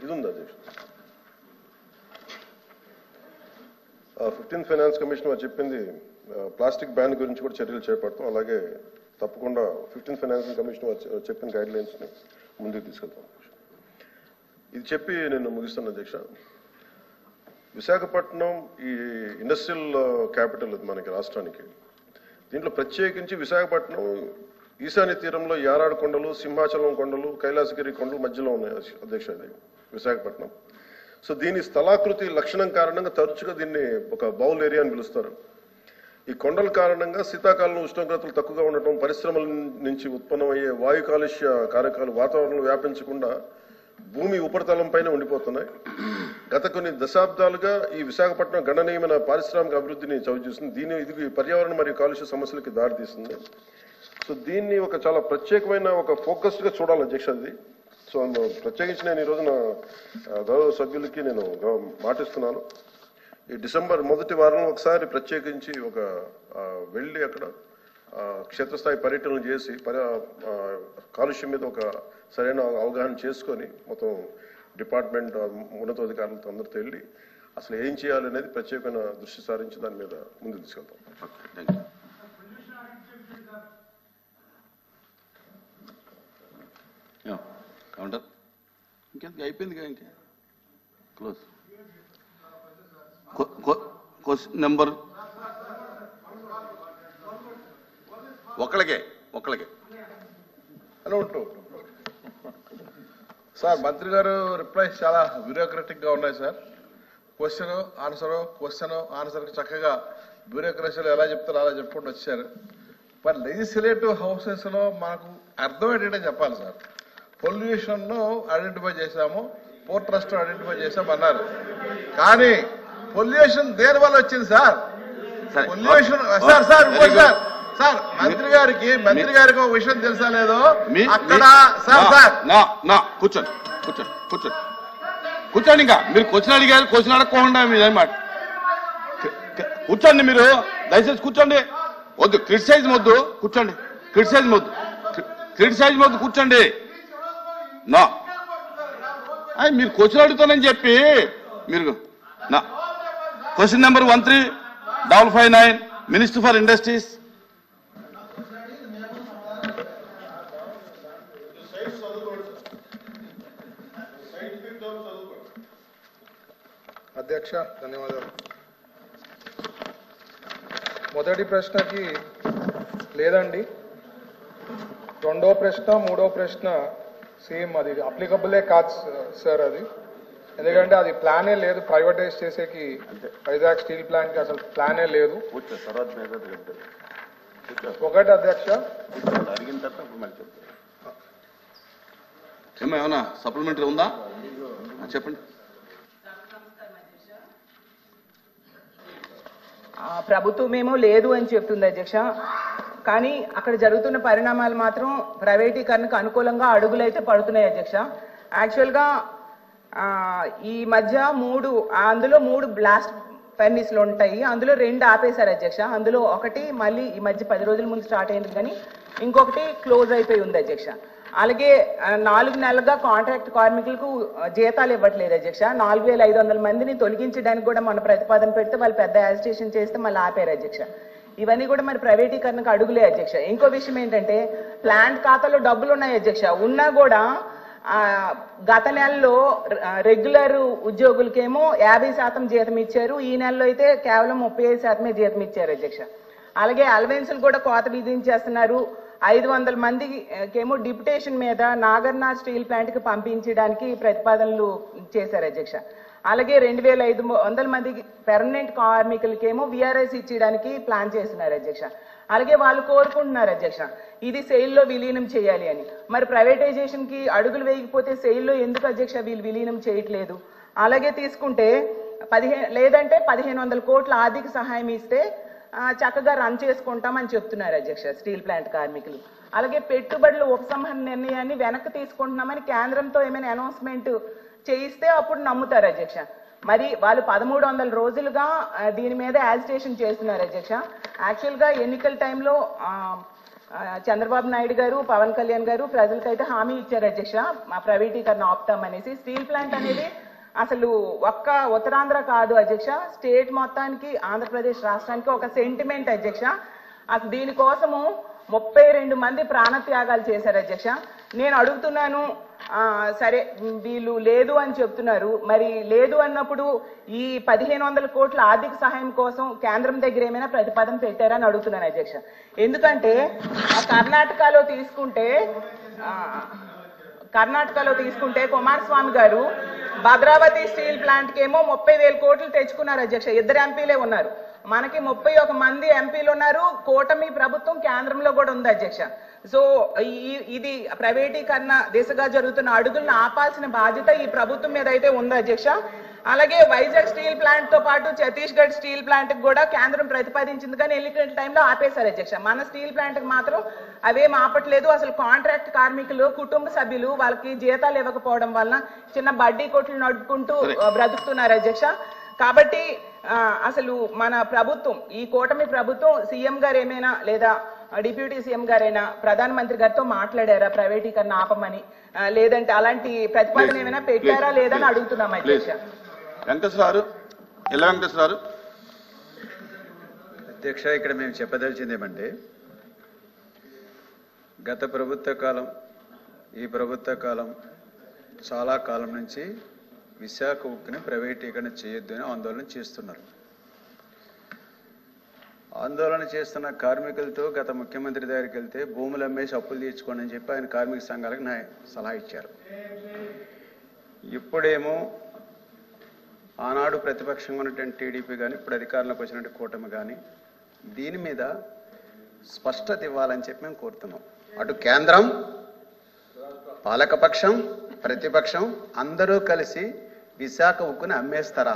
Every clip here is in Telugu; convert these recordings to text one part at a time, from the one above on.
ఇది ఉంది అధ్యక్ష. 15th ఫైనాన్స్ కమిషన్ వారు చెప్పింది ప్లాస్టిక్ బ్యాన్ గురించి కూడా చర్యలు చేపడతాం. అలాగే తప్పకుండా 15th ఫైనాన్స్ కమిషన్ వారు చెప్పిన గైడ్ లైన్స్ ని ముందుకు తీసుకెళ్తాం. ఇది చెప్పి నేను ముగిస్తాను అధ్యక్ష. విశాఖపట్నం ఈ ఇండస్ట్రియల్ క్యాపిటల్ మనకి రాష్ట్రానికి. దీంట్లో ప్రత్యేకించి విశాఖపట్నం ఈశాన్య తీరంలో యారాడు కొండలు, సింహాచలం కొండలు, కైలాసగిరి కొండలు మధ్యలో ఉన్నాయి అధ్యక్ష ఇది విశాఖపట్నం. సో దీని స్థలాకృతి లక్షణం కారణంగా తరచుగా దీన్ని ఒక బౌల్ ఏరియా అని పిలుస్తారు. ఈ కొండల కారణంగా శీతాకాలంలో ఉష్ణోగ్రతలు తక్కువగా ఉండటం, పరిశ్రమల నుంచి ఉత్పన్నమయ్యే వాయు కాలుష్య కారకాలు వాతావరణంలో వ్యాపించకుండా భూమి ఉపరితలం పైన ఉండిపోతున్నాయి. గత కొన్ని దశాబ్దాలుగా ఈ విశాఖపట్నం గణనీయమైన పారిశ్రామిక అభివృద్ధిని చవిచూస్తుంది. ఇది పర్యావరణ మరియు కాలుష్య సమస్యలకి దారితీస్తుంది. సో దీన్ని ఒక చాలా ప్రత్యేకమైన ఒక ఫోకస్డ్ గా చూడాలి అధ్యక్ష. అది సో ప్రత్యేకించి నేను ఈ రోజున గౌరవ సభ్యులకి నేను మాటిస్తున్నాను. ఈ డిసెంబర్ మొదటి వారంలో ఒకసారి ప్రత్యేకించి ఒక వెళ్ళి అక్కడ క్షేత్రస్థాయి పర్యటనలు చేసి కాలుష్యం మీద ఒక సరైన అవగాహన చేసుకొని మొత్తం డిపార్ట్మెంట్ ఉన్నతాధికారులతో అందరితో వెళ్ళి అసలు ఏం చేయాలనేది ప్రత్యేకమైన దృష్టి సారించి దాని మీద ముందుకు తీసుకెళ్తాం. కౌంటర్ ఇంకెందుకు అయిపోయింది కదా, ఇంకా క్లోజ్. క్వశ్చన్ నెంబర్ ఒకళ్ళకే హలో ఉంటూ సార్, మంత్రి గారు రిప్లైస్ చాలా బ్యూరోక్రటిక్ గా ఉన్నాయి సార్. క్వశ్చన్ ఆన్సర్ చక్కగా బ్యూరోక్రసీలో ఎలా చెప్తారో అలా చెప్పుకుంటూ వచ్చారు. మరి లెజిస్లేటివ్ హౌసెస్ లో మనకు అర్థమయ్యేటట్టే చెప్పాలి సార్. పొల్యూషన్ ను ఐడెంటిఫై చేశాము, పోర్ట్ ట్రస్ట్ ఐడెంటిఫై చేశాము అన్నారు. కానీ పొల్యూషన్ దేని వల్ల వచ్చింది సార్? పొల్యూషన్ సార్ మంత్రి గారికి ఒక విషయం తెలుసా లేదో అక్కడ కూర్చోండి. ఇంకా మీరు క్వశ్చన్ అడిగారు, క్వశ్చన్ అడగకుండా మీదన్నమాట. కూర్చోండి, మీరు దయచేసి కూర్చోండి. వద్దు క్రిటిసైజ్ వద్దు, కూర్చోండి. క్రిటిసైజ్ వద్దు, కూర్చోండి. నా మీరు క్వశ్చన్ అడుగుతానని చెప్పి మీరు నా question number 1359 minister for industries. అధ్యక్ష ధన్యవాదాలు. మొదటి ప్రశ్నకి లేదండి, రెండో ప్రశ్న మూడో ప్రశ్న సేమ్, అది అప్లికబులే కాదు సార్. అది ఎందుకంటే అది ప్లానే లేదు, ప్రైవేటైజ్ చేసేకి వైజాగ్ స్టీల్ ప్లాంట్ కి అసలు ప్లానే లేదు. ఒకటి అధ్యక్ష, ఏమైనా సప్లిమెంటరీ ఉందా చెప్పండి. ప్రభుత్వమేమో లేదు అని చెప్తుంది అధ్యక్ష. కానీ అక్కడ జరుగుతున్న పరిణామాలు మాత్రం ప్రైవేటీకరణకు అనుకూలంగా అడుగులైతే పడుతున్నాయి అధ్యక్ష. యాక్చువల్గా ఈ మధ్య అందులో 3 బ్లాస్ట్ ఫర్నిస్లు ఉంటాయి. అందులో 2 ఆపేశారు అధ్యక్ష. అందులో ఒకటి మళ్ళీ ఈ మధ్య 10 రోజుల ముందు స్టార్ట్ అయింది, కానీ ఇంకొకటి క్లోజ్ అయిపోయి ఉంది అధ్యక్ష. అలాగే 4 నెలలుగా కాంట్రాక్ట్ కార్మికులకు జీతాలు ఇవ్వట్లేదు అధ్యక్ష. 4500 మందిని తొలగించడానికి కూడా మన ప్రతిపాదన పెడితే వాళ్ళు పెద్ద యాజిటేషన్ చేస్తే మళ్ళీ ఆపారు అధ్యక్ష. ఇవన్నీ కూడా మరి ప్రైవేటీకరణకు అడుగులే అధ్యక్ష. ఇంకో విషయం ఏంటంటే ప్లాంట్ ఖాతాలో డబ్బులు ఉన్నాయి అధ్యక్ష. ఉన్నా కూడా గత నెలలో రెగ్యులర్ ఉద్యోగులకేమో 50% జీతం ఇచ్చారు. ఈ నెలలో అయితే కేవలం 35% జీతం ఇచ్చారు అధ్యక్ష. అలాగే అలవెన్సులు కూడా కోత విధించేస్తున్నారు. 500 మందికేమో డిప్యుటేషన్ మీద నాగర్నాథ్ స్టీల్ ప్లాంట్కి పంపించడానికి ప్రతిపాదనలు చేశారు అధ్యక్ష. అలాగే 2500 మందికి పెర్మనెంట్ కార్మికులకేమో విఆర్ఎస్ ఇచ్చేయడానికి ప్లాన్ చేస్తున్నారు అధ్యక్ష. అలాగే వాళ్ళు కోరుకుంటున్నారు అధ్యక్ష ఇది సెయిల్లో విలీనం చేయాలి అని. మరి ప్రైవేటైజేషన్ కి అడుగులు వేయకపోతే సెయిల్లో ఎందుకు అధ్యక్ష వీళ్ళు విలీనం చేయట్లేదు? అలాగే తీసుకుంటే 1500 కోట్ల ఆర్థిక సహాయం ఇస్తే చక్కగా రన్ చేసుకుంటామని చెప్తున్నారు అధ్యక్ష స్టీల్ ప్లాంట్ కార్మికులు. అలాగే పెట్టుబడుల ఉపసంహరణ నిర్ణయాన్ని వెనక్కి తీసుకుంటున్నామని కేంద్రంతో ఏమైనా అనౌన్స్మెంట్ చేయిస్తే అప్పుడు నమ్ముతారు అధ్యక్ష. మరి వాళ్ళు 1300 రోజులుగా దీని మీద యాజిటేషన్ చేస్తున్నారు అధ్యక్ష. యాక్చువల్గా ఎన్నికల టైంలో చంద్రబాబు నాయుడు గారు, పవన్ కళ్యాణ్ గారు ప్రజలకైతే హామీ ఇచ్చారు అధ్యక్ష, మా ప్రైవేటీకరణ ఆపుతాం అనేసి. స్టీల్ ప్లాంట్ అనేది అసలు ఒక్క ఉత్తరాంధ్ర కాదు అధ్యక్ష, స్టేట్ మొత్తానికి, ఆంధ్రప్రదేశ్ రాష్ట్రానికి ఒక సెంటిమెంట్ అధ్యక్ష. అసలు దీనికోసము 32 మంది ప్రాణత్యాగాలు చేశారు అధ్యక్ష. నేను అడుగుతున్నాను, సరే వీళ్ళు లేదు అని చెప్తున్నారు, మరి లేదు అన్నప్పుడు ఈ 1500 కోట్ల ఆర్థిక సహాయం కోసం కేంద్రం దగ్గర ఏమైనా ప్రతిపాదన పెట్టారని అడుగుతున్నాను అధ్యక్ష. ఎందుకంటే కర్ణాటకలో తీసుకుంటే కుమారస్వామి గారు భద్రావతి స్టీల్ ప్లాంట్ కి ఏమో 30,000 కోట్లు తెచ్చుకున్నారు అధ్యక్ష. 2 ఎంపీలే ఉన్నారు, మనకి 31 మంది ఎంపీలు ఉన్నారు. కూటమి ప్రభుత్వం కేంద్రంలో కూడా ఉంది అధ్యక్ష. సో ఇది ప్రైవేటీకరణ దిశగా జరుగుతున్న అడుగులను ఆపాల్సిన బాధ్యత ఈ ప్రభుత్వం మీద అయితే ఉంది అధ్యక్ష. అలాగే వైజాగ్ స్టీల్ ప్లాంట్ తో పాటు ఛత్తీస్గఢ్ స్టీల్ ప్లాంట్ కి కూడా కేంద్రం ప్రతిపాదించింది, కానీ ఎన్నికల టైంలో ఆపేశారు అధ్యక్ష. మన స్టీల్ ప్లాంట్ కి మాత్రం అవేం ఆపట్లేదు. అసలు కాంట్రాక్ట్ కార్మికులు, కుటుంబ సభ్యులు వాళ్ళకి జీతాలు ఇవ్వకపోవడం వలన చిన్న బడ్డీ కొట్లు నడుపుకుంటూ బ్రతుకుతున్నారు అధ్యక్ష. కాబట్టి అసలు మన ప్రభుత్వం, ఈ కూటమి ప్రభుత్వం, సీఎం గారు ఏమైనా లేదా డిప్యూటీ సీఎం గారైనా ప్రధానమంత్రి గారితో మాట్లాడారా ప్రైవేటీకరణ ఆపమని, లేదంటే అలాంటి ప్రతిపాదన ఏమైనా పెట్టారా లేదని అడుగుతున్నాం అధ్యక్ష. వెంకటేశ్వర అధ్యక్ష, ఇక్కడ మేము చెప్పదలిచింది ఏమంటే, గత ప్రభుత్వ కాలం, ఈ ప్రభుత్వ కాలం చాలా కాలం నుంచి విశాఖ ఉక్కుని ప్రైవేటీకరణ చేయొద్దు అని ఆందోళన చేస్తున్నారు. ఆందోళన చేస్తున్న కార్మికులతో గత ముఖ్యమంత్రి దగ్గరికి వెళ్తే భూములు అమ్మేసి అప్పులు తీర్చుకోండి అని చెప్పి ఆయన కార్మిక సంఘాలకు సలహా ఇచ్చారు. ఇప్పుడేమో ఆనాడు ప్రతిపక్షంగా ఉన్నటువంటి టీడీపీ కానీ, ఇప్పుడు అధికారంలోకి వచ్చినటువంటి కూటమి కానీ దీని మీద స్పష్టత ఇవ్వాలని చెప్పి మేము కోరుతున్నాం. అటు కేంద్రం, పాలకపక్షం, ప్రతిపక్షం అందరూ కలిసి విశాఖ ఉక్కుని అమ్మేస్తారా?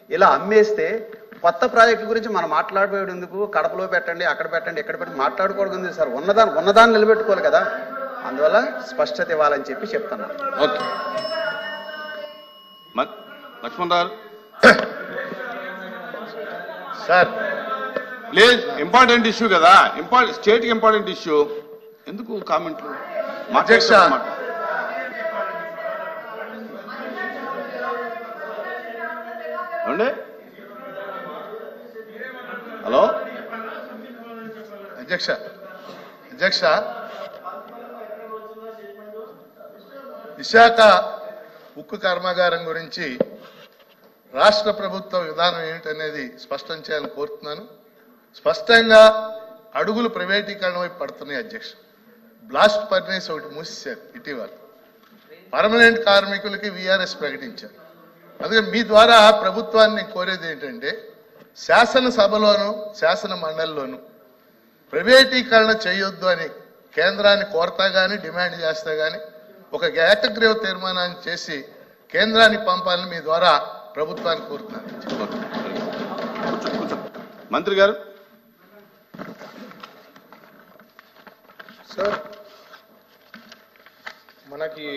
ఇలా అమ్మేస్తే కొత్త ప్రాజెక్టుల గురించి మనం మాట్లాడబోయేందుకు కడపలో పెట్టండి, అక్కడ పెట్టండి, ఇక్కడ పెట్టండి మాట్లాడుకోవడం సార్. ఉన్నదాన్ని నిలబెట్టుకోవాలి కదా, అందువల్ల స్పష్టత ఇవ్వాలని చెప్పి చెప్తున్నాను. ఓకే లక్ష్మణ్ రావు సార్, లేదు ఇంపార్టెంట్ ఇష్యూ కదా, స్టేట్ కి ఇంపార్టెంట్ ఇష్యూ, ఎందుకు కామెంట్లు? అధ్యక్ష, హలో అధ్యక్ష, విశాఖ ఉక్కు కర్మాగారం గురించి రాష్ట్ర ప్రభుత్వ విధానం ఏమిటనేది స్పష్టం చేయాలని కోరుతున్నాను. స్పష్టంగా అడుగులు ప్రైవేటీకరణ వైపు పడుతున్నాయి అధ్యక్ష. బ్లాస్ట్ ఫర్నేస్ ఒకటి మూసేశారు ఇటీవల, పర్మనెంట్ కార్మికులకి వీఆర్ఎస్ ప్రకటించారు. అందుకే మీ ద్వారా ప్రభుత్వాన్ని కోరేది ఏంటంటే, శాసనసభలోను శాసన మండలిలోను ప్రైవేటీకరణ చేయొద్దు అని కేంద్రాన్ని కోరతా కానీ డిమాండ్ చేస్తా కానీ ఒక ఏకగ్రీవ తీర్మానాన్ని చేసి కేంద్రానికి పంపాలని మీ ద్వారా ప్రభుత్వాన్ని కోరుతున్నాను. మంత్రి గారు. సార్, మనకి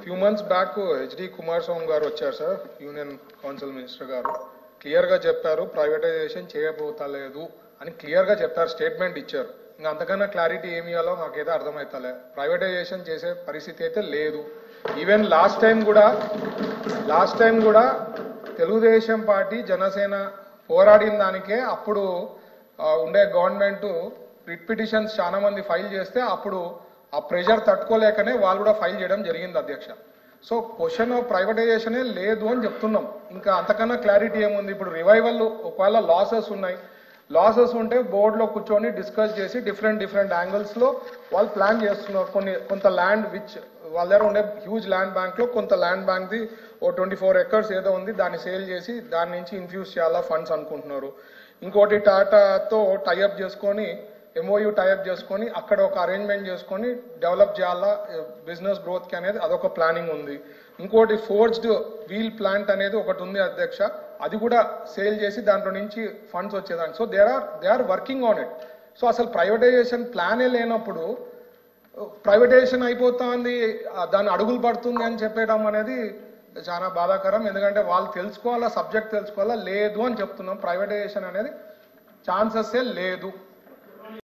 few months back HD Kumaraswamy గారు వచ్చారు సార్, యూనియన్ కౌన్సిల్ మినిస్టర్ గారు. క్లియర్గా చెప్పారు ప్రైవేటైజేషన్ చేయబోతలేదు అని క్లియర్గా చెప్పారు, స్టేట్మెంట్ ఇచ్చారు. ఇంకా అంతకన్నా క్లారిటీ ఏమి ఇవ్వాలో మాకైతే అర్థమవుతలే. ప్రైవేటైజేషన్ చేసే పరిస్థితి అయితే లేదు. ఈవెన్ లాస్ట్ టైం కూడా తెలుగుదేశం పార్టీ, జనసేన పోరాడిన దానికే అప్పుడు ఉండే గవర్నమెంట్ రిట్ పిటిషన్స్ చాలా మంది ఫైల్ చేస్తే అప్పుడు ఆ ప్రెషర్ తట్టుకోలేకనే వాళ్ళు కూడా ఫైల్ చేయడం జరిగింది అధ్యక్ష. సో క్వశ్చన్ ప్రైవేటైజేషనే లేదు అని చెప్తున్నాం. ఇంకా అంతకన్నా క్లారిటీ ఏముంది? ఇప్పుడు రివైవల్ ఒకవేళ లాసెస్ ఉన్నాయి, లాసెస్ ఉంటే బోర్డులో కూర్చొని డిస్కస్ చేసి డిఫరెంట్ యాంగిల్స్ లో వాళ్ళు ప్లాన్ చేస్తున్నారు. కొంత ల్యాండ్ విచ్ వాళ్ళ దగ్గర ఉండే హ్యూజ్ ల్యాండ్ బ్యాంక్ లో కొంత ల్యాండ్ బ్యాంక్ ది 24 acres ఏదో ఉంది, దాన్ని సేల్ చేసి దాని నుంచి ఇన్ఫ్యూజ్ చేయాలా ఫండ్స్ అనుకుంటున్నారు. ఇంకోటి టాటాతో టైఅప్ చేసుకొని, MOU టైఅప్ చేసుకొని అక్కడ ఒక అరేంజ్మెంట్ చేసుకొని డెవలప్ చేయాలా బిజినెస్ గ్రోత్ కి అనేది అదొక ప్లానింగ్ ఉంది. ఇంకోటి ఫోర్జ్డ్ వీల్ ప్లాంట్ అనేది ఒకటి ఉంది అధ్యక్ష, అది కూడా సేల్ చేసి దాంట్లో నుంచి ఫండ్స్ వచ్చేదాన్ని. So they are working on it. So అసలు ప్రైవేటైజేషన్ ప్లానే లేనప్పుడు ప్రైవేటైజేషన్ అయిపోతుంది, దాన్ని అడుగులు పడుతుంది అని చెప్పడం అనేది చాలా బాధాకరం. ఎందుకంటే వాళ్ళు తెలుసుకోవాలా, సబ్జెక్ట్ తెలుసుకోవాలా, లేదు అని చెప్తున్నాం. ప్రైవేటైజేషన్ అనేది ఛాన్సెస్ లేదు.